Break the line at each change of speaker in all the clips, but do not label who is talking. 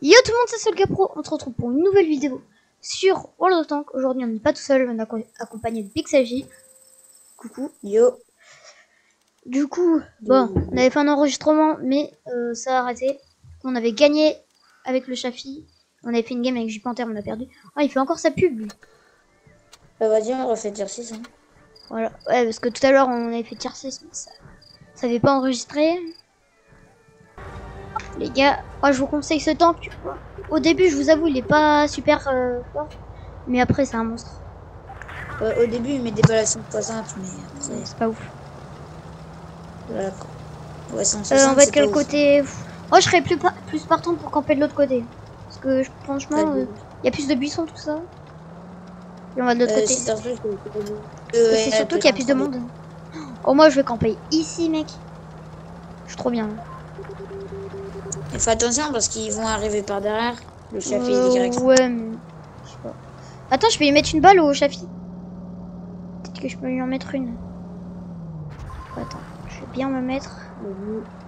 Yo tout le monde, c'est SolGapro, on se retrouve pour une nouvelle vidéo sur World of Tanks. Aujourd'hui on n'est pas tout seul, on est accompagné de Pixelj. Coucou.
Yo.
Du coup, bon, on avait fait un enregistrement mais ça a arrêté. On avait gagné avec le Shafi, on avait fait une game avec Jupanter, on a perdu. Ah, il fait encore sa pub lui.
Bah vas-y, on refait l'exercice. Hein.
Voilà, ouais, parce que tout à l'heure on avait fait tier 6 mais ça avait pas enregistré. Les gars, moi je vous conseille ce tank. Au début, je vous avoue, il est pas super fort, mais après c'est un monstre.
Au début, il met des balles à 160, mais après...
C'est pas ouf.
Voilà quoi. Ouais, 160,
on va de
c'est
quel
pas
côté? Oh, je serais plus partant pour camper de l'autre côté. Parce que franchement, il y a plus de buissons, tout ça. Et on va de l'autre côté. C'est surtout qu'il y a plus de monde. Oh, moi je vais camper ici, mec. Je suis trop bien.
Il faut attention parce qu'ils vont arriver par derrière. Le Shafi est direct.
Ouais, mais... je sais pas. Attends, je peux y mettre une balle au Shafi? Peut-être que je peux lui en mettre une. Attends, je vais bien me mettre.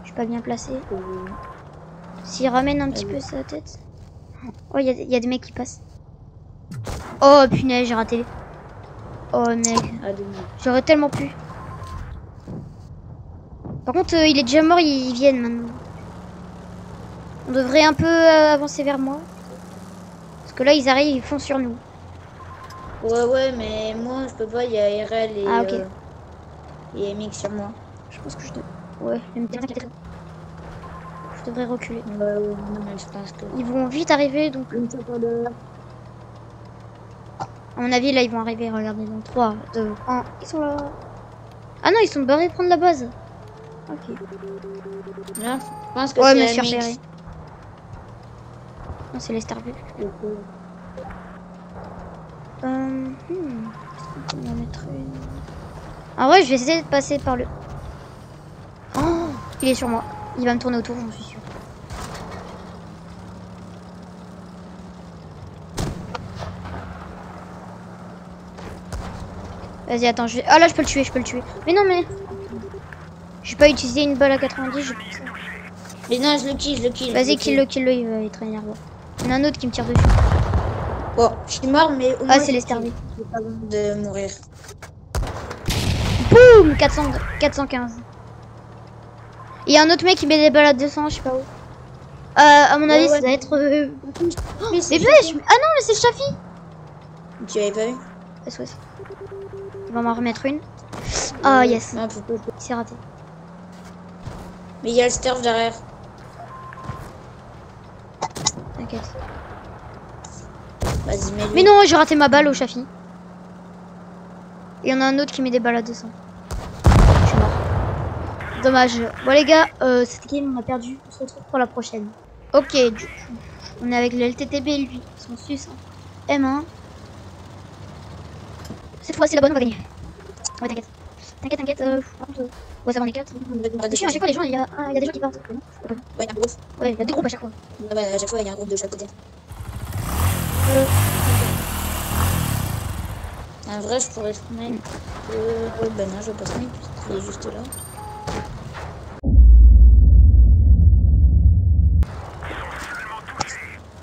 Je suis pas bien placé. S'il ramène un petit peu sa tête. Oh, il y a des mecs qui passent. Oh punaise, j'ai raté. Oh mec, j'aurais tellement pu. Par contre, il est déjà mort, ils viennent maintenant. On devrait un peu avancer vers moi. Parce que là, ils arrivent, ils font sur nous.
Ouais, mais moi, je peux pas, il y a RL et...
Ah, ok.
et MX sur moi.
Je pense que je devrais... Ouais, je devrais reculer.
Non, mais je pense que...
Ils vont vite arriver, donc... À mon avis, là, ils vont arriver. Regardez, dans 3, 2, 1. Ils sont là. Ah non, ils sont barrés prendre la base. Ok.
Là, je pense que
ouais,
c'est
me suis
MX.
repéré. Non, c'est les Starbucks. Est-ce qu'on peut en mettre une... En vrai, je vais essayer de passer par le... Oh, il est sur moi. Il va me tourner autour, j'en suis sûr. Vas-y, attends, je vais... Ah là, je peux le tuer, Mais non, mais... J'ai pas utilisé une balle à 90, j'ai plus ça.
Mais non, je le kill.
Vas-y, kill-le, il va être énervant. Il y en a un autre qui me tire dessus.
Bon, je suis mort, mais au moins...
Ah, c'est les Starbucks.
J'ai pas besoin de mourir.
Boum, 415. Il y a un autre mec qui met des balles à 200, je sais pas où. À mon avis, ça doit être... Mais c'est pêche. Ah non, mais c'est le Shafi.
Tu avais pas vu?
SOS. Il va m'en remettre une. Ah, yes.
Non,
il s'est raté.
Mais il y a le Sturf derrière.
T'inquiète.
Vas-y, mets-le.
Mais non, j'ai raté ma balle au Shafi. Il y en a un autre qui met des balles à 200. Je suis mort. Dommage. Bon les gars, cette game on a perdu. On se retrouve pour la prochaine. Ok, du coup, on est avec le LTTB lui. Son sus. M1. Cette fois c'est la bonne, on va gagner. Ouais, t'inquiète. T'inquiète. Par contre, ouais, ça va, on est 4. À chaque fois, les gens, il y a des gens qui partent.
Ouais, il y a un groupe.
Ouais, il y a 2 groupes à chaque fois.
Ouais, à chaque fois, il y a un groupe de chaque côté. En vrai, je pourrais snipe. Ouais, ben non, je vais pas snipe. Il est juste là.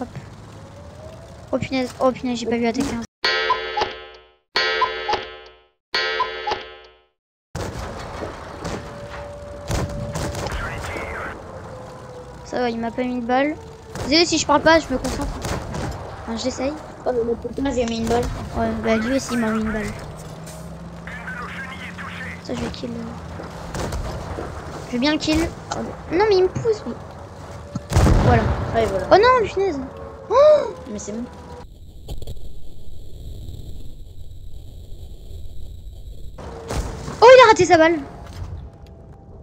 Hop. Oh punaise, j'ai pas vu attaquer. Ça va, il m'a pas mis une balle. Désolé si je parle pas, je me concentre. Enfin, j'essaye.
Oh, le putain, j'ai mis une balle.
Ouais, bah lui aussi il m'a mis une balle. Ça, je vais kill. Je vais bien le kill. Oh, non, mais il me pousse. Mais... Voilà.
Ouais, voilà.
Oh non, punaise. Oh,
mais c'est bon.
Oh, il a raté sa balle.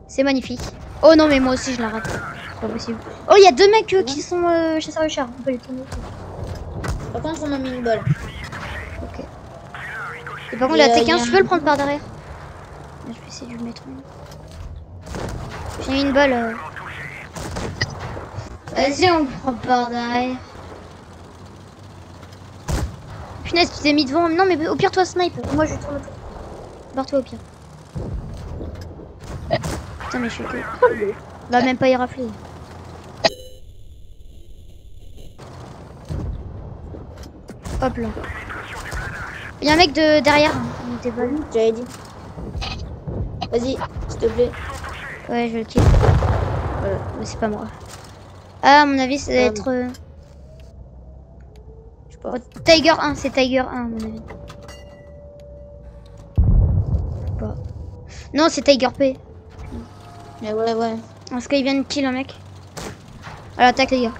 C'est magnifique. Oh non, mais moi aussi je la rate. C'est pas possible. Oh, il y a 2 mecs qui sont chasseurs de chars. On peut les tourner.
Par contre, on m'a mis une balle.
Ok. Et par contre, la T15, je peux le prendre par derrière. Je vais essayer de lui mettre une. J'ai mis une balle. Vas-y, on le prend par derrière. Punaise, tu t'es mis devant. Non, mais au pire, toi, snipe. Moi, je tourne autour. Barre-toi au pire. Putain, mais je suis que. Va même pas y rafler. Hop là. Il y a un mec de derrière. Il était pas.
J'avais dit. Vas-y, s'il te plaît.
Ouais, je le kill. Voilà, mais c'est pas moi. Ah, à mon avis, ça doit être.
Je sais pas.
Oh, Tiger 1, c'est Tiger 1 à mon avis. Pas. Non, c'est Tiger P.
Mais ouais.
Parce qu'il vient de kill un mec. À l'attaque, les gars.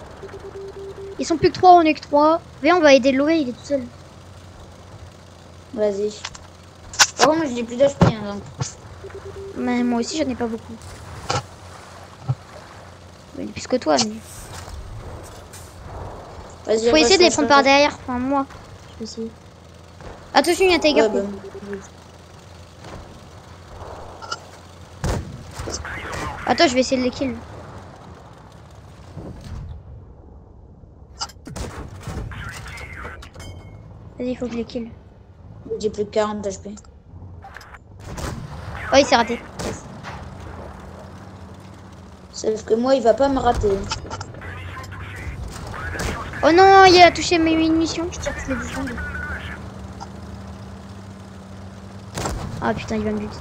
Ils sont plus que 3, on est que 3. Viens, on va aider Loé, il est tout seul.
Vas-y. Par contre, moi, j'ai plus d'HP, hein, donc.
Mais moi aussi, j'en ai pas beaucoup. Il est plus que toi, mais.
Vas-y,
Faut essayer de les prendre par derrière. Enfin, moi. Je vais essayer. Attention, il y a un Tiger P. Attends, je vais essayer de les kill. Vas-y, il faut que je les kill.
J'ai plus que 40 HP.
Oh, il s'est raté. Yes.
Sauf que moi, il va pas me rater.
Oh non, il a touché mes munitions. Je tire toutes les 10 secondes. Ah putain, il va me buter.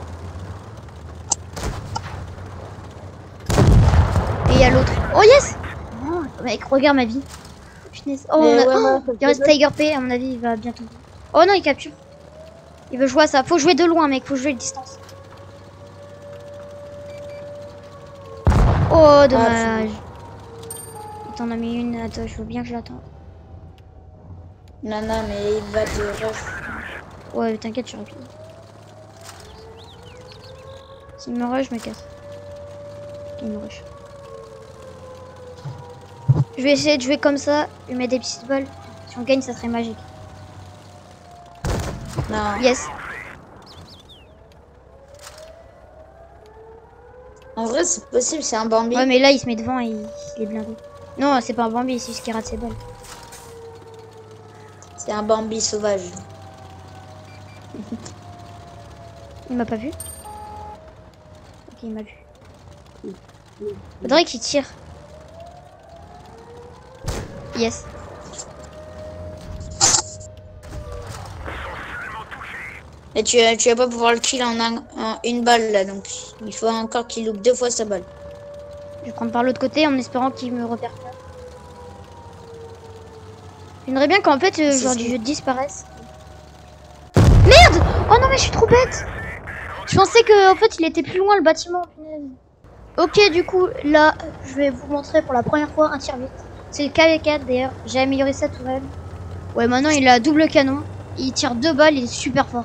Et il y a l'autre. Oh yes! Oh, mec, regarde ma vie. Punaise. Oh, il reste Tiger P, à mon avis, il va bientôt. Oh non, il capture. Il veut jouer à ça. Faut jouer de loin, mec. Faut jouer de distance. Oh, dommage. Il t'en a mis une. Attends, je veux bien que je l'attende.
Non, mais il va te rush.
Ouais, t'inquiète, je suis rapide. S'il me rush, je me casse. Il me rush. Je vais essayer de jouer comme ça. Je vais mettre des petites balles. Si on gagne, ça serait magique.
Non.
Yes.
En vrai, c'est possible, c'est un Bambi.
Ouais, mais là, il se met devant et il est blindé. Non, c'est pas un Bambi, c'est juste qu'il rate ses balles.
C'est un Bambi sauvage.
Il m'a pas vu. Ok, il m'a vu. Faudrait qu'il tire. Yes.
Et tu vas pas pouvoir le kill en une balle là, donc il faut encore qu'il loupe 2 fois sa balle.
Je vais prendre par l'autre côté en espérant qu'il me repère pas. J'aimerais bien qu'en fait, genre du jeu disparaisse. Merde! Oh non, mais je suis trop bête! Je pensais que en fait il était plus loin le bâtiment. Ok, du coup, là, je vais vous montrer pour la première fois un tir vite. C'est le KV4 d'ailleurs. J'ai amélioré sa tourelle. Ouais, maintenant il a double canon. Il tire 2 balles, il est super fort.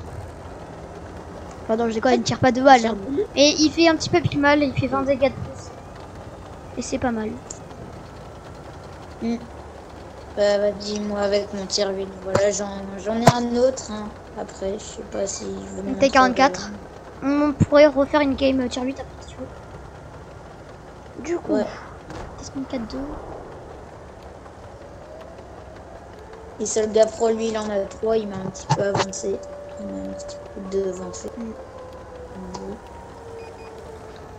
Pardon, je dis quoi, il ne tire pas 2 balles. Hein. Et il fait un petit peu plus mal, il fait 20 dégâts de plus. Et c'est pas mal.
Bah, dis-moi avec mon tir vite. Voilà, j'en ai un autre. Hein. Après, je sais pas si je veux.
T44. On pourrait refaire une game tir 8 après si tu veux. Du coup, T4-2.
Et Soldat Pro, lui, il en a 3. Il m'a un petit peu avancé. Il m'a un petit peu devancé.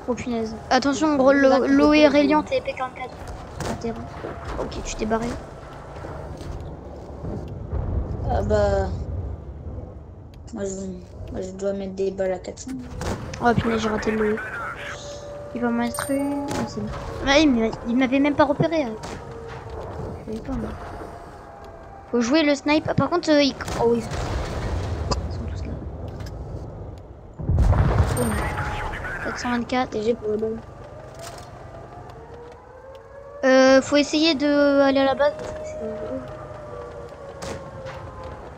Oh punaise. Attention, gros, l'eau est réliante et P44. Ok, tu t'es barré.
Ah bah. Moi, je dois mettre des balles à 400.
Oh punaise, j'ai raté l'eau. Il va m'en mettre une. Oh, c'est bon. Ah, il m'avait même pas repéré. Je savais pas, moi. Faut jouer le snipe. Par contre, ils sont tous là. 424.
TG pour le ball.
Faut essayer de aller à la base parce que c'est.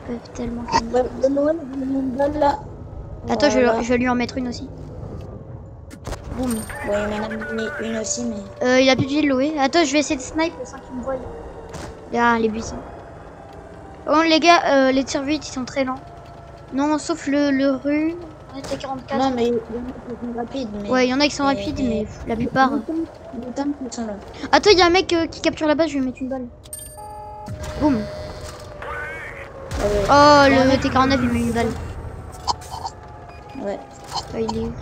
Ils peuvent tellement.
Donne-moi une balle là.
Attends, je vais lui en mettre une aussi. Boum.
Bon, il m'en a mis une aussi, mais.
Il a plus de vie, Loé. Attends, je vais essayer de snipe sans qu'il me voie. Là, les buissons. Oh, les gars, les tirs vite, ils sont très lents. Non, sauf le rue. T44.
Non, mais il y en a qui sont rapides. Mais...
Ouais, il y en a qui sont rapides, mais la plupart.
Les tanks qui sont là.
Attends, il y a un mec qui capture la base, je vais lui mettre une balle. Boum. Oh, le T49, il met une balle.
Ouais.
Oh, il est où?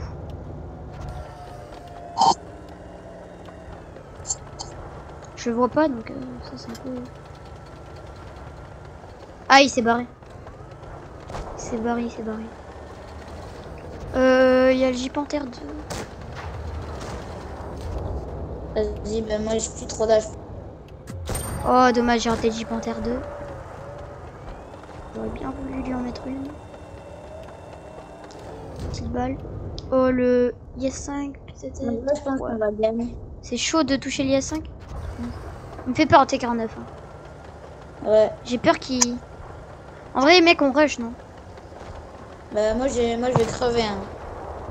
Je le vois pas, donc ça c'est un peu. Ah, il s'est barré. Il s'est barré, il s'est barré. Il y a le J-Panther 2.
Vas-y, ben moi j'ai plus trop d'âge.
Oh, dommage, j'ai raté le J-Panther 2. J'aurais bien voulu lui en mettre une. Petite balle. Oh, le IS-5, peut-être.
Moi je pense qu'on va gagner.
C'est chaud de toucher l'IS-5. Il me fait peur, T49. Hein.
Ouais.
J'ai peur qu'il... En vrai, mec, on rush, non?
Bah moi je vais crever. Hein.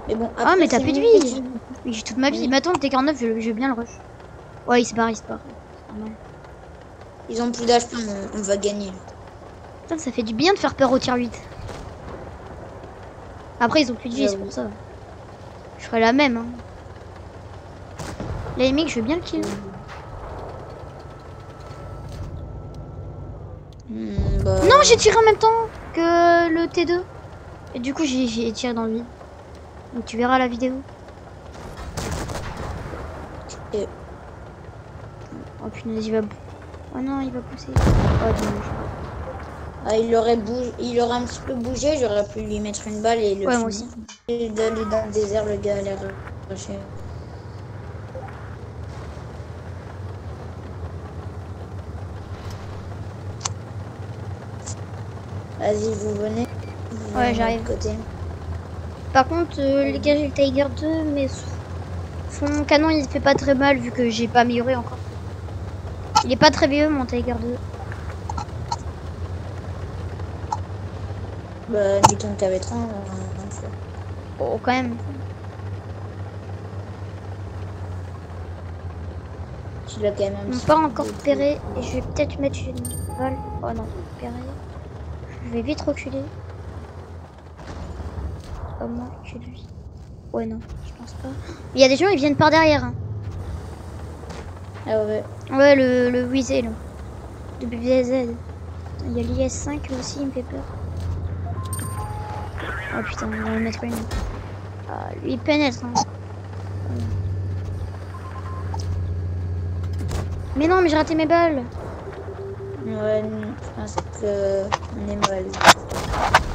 Mais bon, après,
ah, mais t'as
c'est
plus de
mieux
vie. Oui, j'ai toute ma vie. Mais attends, le T49, je vais bien le rush. Ouais, il se barre, il se barre.
Ils ont plus d'HP, on va gagner.
Putain, ça fait du bien de faire peur au tier 8. Après, ils ont plus de vie, c'est pour ça. Je ferai la même. Hein. La MX, je veux bien le kill.
Bah...
Non, j'ai tiré en même temps que le T2. Et du coup, j'ai tiré dans le vide. Donc tu verras la vidéo.
Et...
Oh punaise, il va... Oh non, il va pousser. Oh dommage.
Ah, il aurait un petit peu bougé, j'aurais pu lui mettre une balle et le
ouais, moi aussi.
Et d'aller dans le désert, le gars a l'air rusher. Vas-y, vous venez.
Ouais, j'arrive. Par contre, les gars, j'ai le Tiger 2, mais son canon il fait pas très mal vu que j'ai pas amélioré encore. Il est pas très vieux mon Tiger 2.
Bah, dis-toi que t'avais 30.
Oh, quand même.
Tu l'as quand même un
On
petit
pas encore repéré et je vais peut-être mettre une balle. Oh non, repéré. Je vais vite reculer. Pas moi que lui. Ouais, non, je pense pas. Il y a des gens, ils viennent par derrière. Hein.
Ah ouais.
Ouais, le Weasel, là. Le BBZ. Il y a l'IS-5 aussi, il me fait peur. Oh putain, on va en mettre une. Ah, lui, il pénètre. Hein. Mais non, mais j'ai raté mes balles.
Ouais, je pense que on est mal.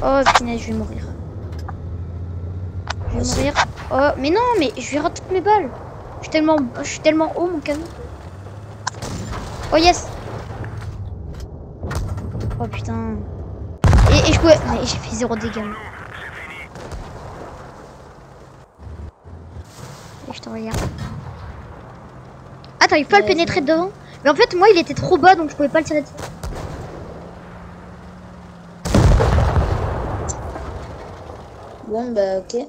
Oh punaise, je vais mourir. Je vais mourir. Oh, mais non, mais je vais rater toutes mes balles. Je suis tellement haut, mon canon. Oh yes. Oh putain. Et je pouvais... Mais j'ai fait 0 dégâts. Et je te regarde. Attends, il faut le pénétrer devant. Mais en fait, moi, il était trop bas, donc je pouvais pas le tirer dessus.
Bon, bah, ok.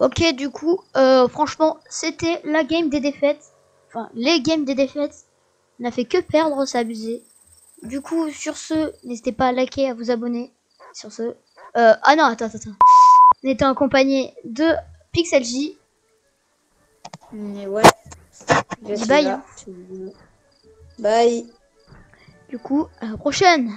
Ok, du coup, franchement, c'était la game des défaites. Enfin, les games des défaites. On a fait que perdre, c'est abusé. Du coup, sur ce, n'hésitez pas à liker, à vous abonner. Sur ce... ah non, attends. On était accompagné de PixelJ.
Mais ouais.
Dis bye. Hein.
Bye.
Du coup, à la prochaine.